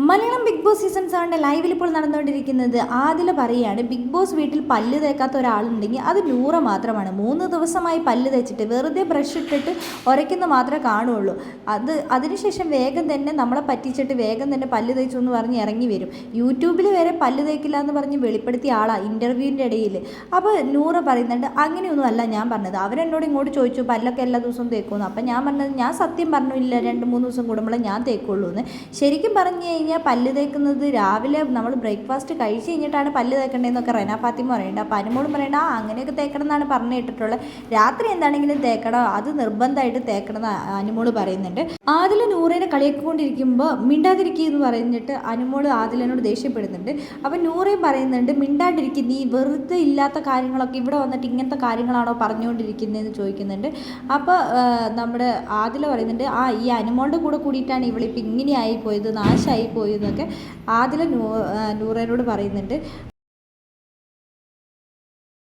Malayalam big boss season 7 ലൈവിൽ ഇപ്പോൾ നടന്നുകൊണ്ടിരിക്കുന്നത് ആദില പറയുകയാണ്, ബിഗ് ബോസ് വീട്ടിൽ പല്ല് തേക്കാത്ത ഒരാളുണ്ടെങ്കിൽ അത് നൂറ മാത്രമാണ്. 3 ദിവസമായി പല്ല് തേച്ചിട്ട് വെറുതെ ബ്രഷ് ഇട്ടിട്ട് ഉരയ്ക്കുന്ന മാത്രമേ കാണുള്ളൂ. അതിനുശേഷം വേഗം തന്നെ നമ്മളെ പറ്റിച്ചിട്ട് വേഗം തന്നെ പല്ല് തേച്ചു എന്ന് പറഞ്ഞ് ഇറങ്ങി വരും. യൂട്യൂബിൽ വരെ പല്ല് തേക്കില്ല എന്ന് പറഞ്ഞ് വെളിപ്പെടുത്തിയ ആളാണ് ഇൻ്റർവ്യൂവിൻ്റെ ഇടയിൽ. അപ്പോൾ നൂറ പറയുന്നുണ്ട്, അങ്ങനെയൊന്നും അല്ല ഞാൻ പറഞ്ഞത്. അവരെന്നോട് ഇങ്ങോട്ട് ചോദിച്ചു പല്ലൊക്കെ എല്ലാ ദിവസവും തേക്കുമെന്ന്. അപ്പം ഞാൻ പറഞ്ഞത്, ഞാൻ സത്യം പറഞ്ഞില്ല 2-3 ദിവസം കൂടുമ്പോഴേ ഞാൻ തേക്കുള്ളൂ എന്ന്. ശരിക്കും പറഞ്ഞു കഴിഞ്ഞാൽ പല്ല് തേക്കുന്നത് രാവിലെ നമ്മൾ ബ്രേക്ക്ഫാസ്റ്റ് കഴിച്ച് കഴിഞ്ഞിട്ടാണ് പല്ല് തേക്കേണ്ടതെന്നൊക്കെ റെന ഫാത്തിമ പറയുന്നുണ്ട്. അപ്പോൾ അനുമോളും പറയേണ്ട അങ്ങനെയൊക്കെ തേക്കണം എന്നാണ് പറഞ്ഞു കേട്ടിട്ടുള്ളത്. രാത്രി എന്താണെങ്കിലും തേക്കണം, അത് നിർബന്ധമായിട്ട് തേക്കണം എന്ന് അനുമോള് പറയുന്നുണ്ട്. ആദില നൂറിനെ കളിയാക്കിക്കൊണ്ടിരിക്കുമ്പോൾ മിണ്ടാതിരിക്കുക എന്ന് പറഞ്ഞിട്ട് അനുമോള് ആദിലനോട് ദേഷ്യപ്പെടുന്നുണ്ട്. അപ്പം നൂറയും പറയുന്നുണ്ട്, മിണ്ടാണ്ടിരിക്കുക, നീ വെറുതെ ഇല്ലാത്ത കാര്യങ്ങളൊക്കെ ഇവിടെ വന്നിട്ട് ഇങ്ങനത്തെ കാര്യങ്ങളാണോ പറഞ്ഞുകൊണ്ടിരിക്കുന്നതെന്ന് ചോദിക്കുന്നുണ്ട്. അപ്പോൾ നമ്മുടെ ആദില പറയുന്നുണ്ട്, ഈ അനുമോളുടെ കൂടെ കൂടിയിട്ടാണ് ഇവളിപ്പോൾ ഇങ്ങനെയായി പോയത്, നാശമായി പോയി എന്നൊക്കെ ആദില നൂറേനോട് പറയുന്നുണ്ട്.